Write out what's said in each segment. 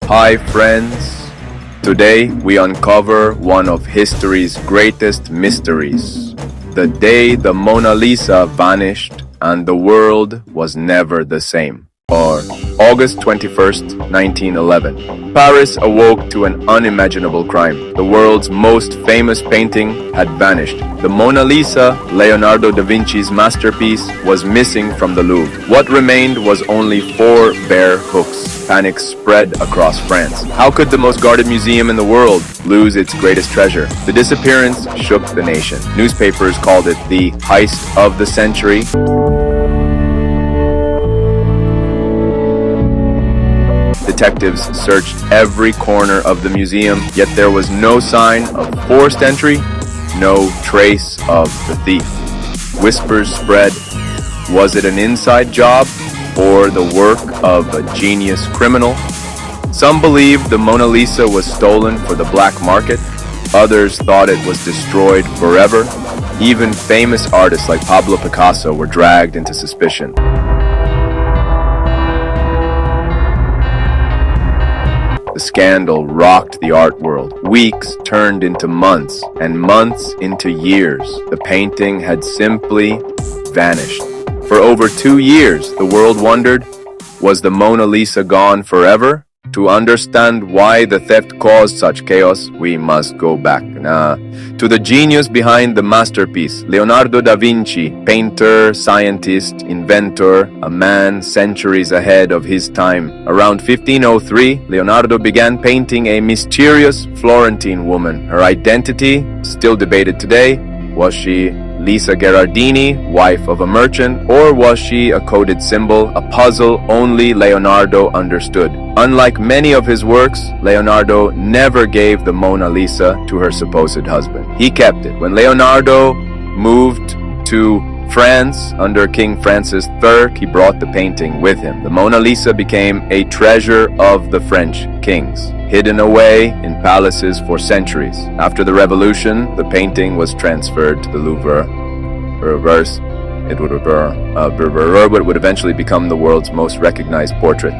Hi friends, today we uncover one of history's greatest mysteries. The day the Mona Lisa vanished and the world was never the same. Or August 21st, 1911. Paris awoke to an unimaginable crime. The world's most famous painting had vanished. The Mona Lisa, Leonardo da Vinci's masterpiece, was missing from the Louvre. What remained was only 4 bare hooks. Panic spread across France. How could the most guarded museum in the world lose its greatest treasure? The disappearance shook the nation. Newspapers called it the heist of the century. Detectives searched every corner of the museum, yet there was no sign of forced entry, no trace of the thief. Whispers spread. Was it an inside job or the work of a genius criminal? Some believed the Mona Lisa was stolen for the black market. Others thought it was destroyed forever. Even famous artists like Pablo Picasso were dragged into suspicion. The scandal rocked the art world. Weeks turned into months, and months into years. The painting had simply vanished. For over 2 years, the world wondered, was the Mona Lisa gone forever? To understand why the theft caused such chaos, we must go back to the genius behind the masterpiece. Leonardo da Vinci, painter, scientist, inventor, a man centuries ahead of his time. Around 1503, Leonardo began painting a mysterious Florentine woman. Her identity, still debated today. Was she Lisa Gherardini, wife of a merchant, or was she a coded symbol, a puzzle only Leonardo understood? Unlike many of his works, Leonardo never gave the Mona Lisa to her supposed husband. He kept it. When Leonardo moved to France under King Francis III, he brought the painting with him. The Mona Lisa became a treasure of the French kings, hidden away in palaces for centuries. After the revolution, the painting was transferred to the Louvre. It would eventually become the world's most recognized portrait.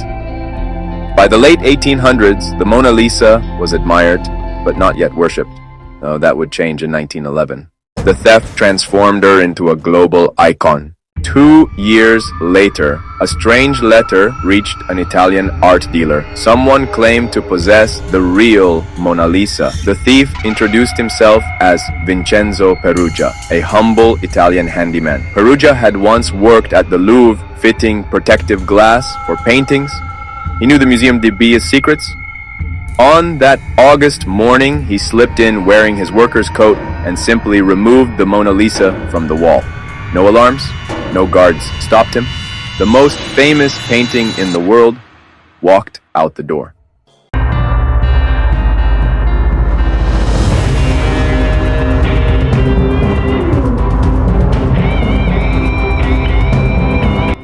By the late 1800s, the Mona Lisa was admired, but not yet worshipped. That would change in 1911. The theft transformed her into a global icon. 2 years later, a strange letter reached an Italian art dealer. Someone claimed to possess the real Mona Lisa. The thief introduced himself as Vincenzo Peruggia, a humble Italian handyman. Peruggia had once worked at the Louvre fitting protective glass for paintings. He knew the museum devious secrets. On that August morning, he slipped in wearing his worker's coat and simply removed the Mona Lisa from the wall. No alarms, no guards stopped him. The most famous painting in the world walked out the door.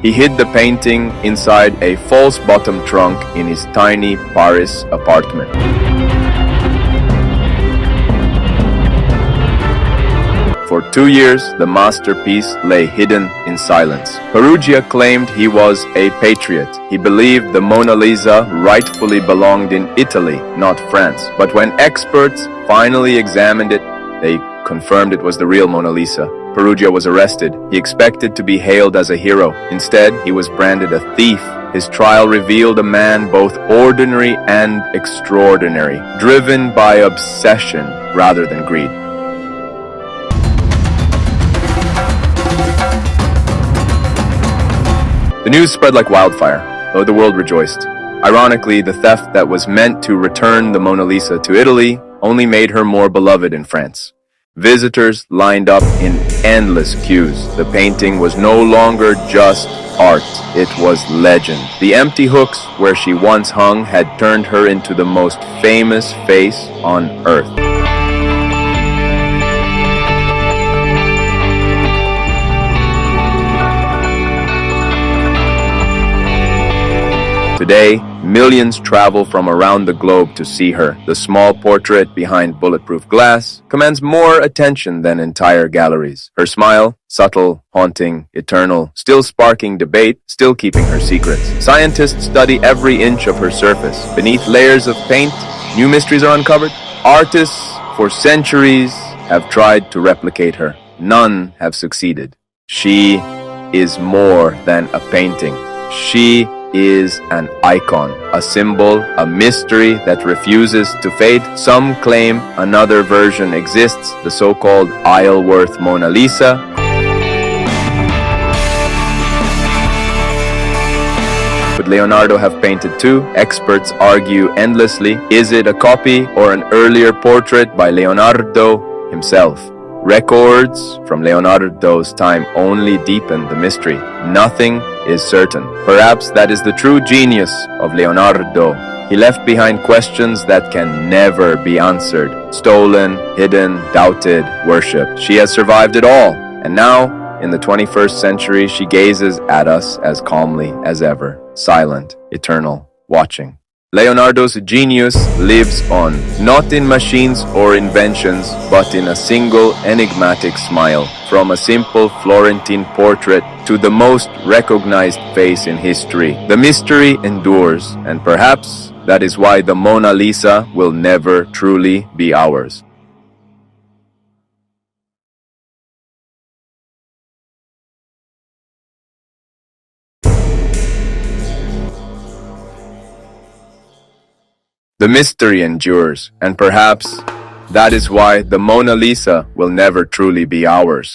He hid the painting inside a false bottom trunk in his tiny Paris apartment. For 2 years, the masterpiece lay hidden in silence. Peruggia claimed he was a patriot. He believed the Mona Lisa rightfully belonged in Italy, not France. But when experts finally examined it, they confirmed it was the real Mona Lisa. Peruggia was arrested. He expected to be hailed as a hero. Instead, he was branded a thief. His trial revealed a man both ordinary and extraordinary, driven by obsession rather than greed. The news spread like wildfire, though the world rejoiced. Ironically, the theft that was meant to return the Mona Lisa to Italy only made her more beloved in France. Visitors lined up in endless queues. The painting was no longer just art, it was legend. The empty hooks where she once hung had turned her into the most famous face on earth. Today, millions travel from around the globe to see her. The small portrait behind bulletproof glass commands more attention than entire galleries. Her smile, subtle, haunting, eternal, still sparking debate, still keeping her secrets. Scientists study every inch of her surface. Beneath layers of paint, new mysteries are uncovered. Artists, for centuries, have tried to replicate her. None have succeeded. She is more than a painting. She is an icon, a symbol, a mystery that refuses to fade. Some claim another version exists, the so-called Isleworth Mona Lisa. Could Leonardo have painted two? Experts argue endlessly. Is it a copy or an earlier portrait by Leonardo himself? Records from Leonardo's time only deepen the mystery. Nothing is certain. Perhaps that is the true genius of Leonardo. He left behind questions that can never be answered. Stolen, hidden, doubted, worshipped. She has survived it all. And now, in the 21st century, she gazes at us as calmly as ever. Silent, eternal, watching. Leonardo's genius lives on, not in machines or inventions, but in a single enigmatic smile. From a simple Florentine portrait to the most recognized face in history, the mystery endures, and perhaps that is why the Mona Lisa will never truly be ours. The mystery endures, and perhaps that is why the Mona Lisa will never truly be ours.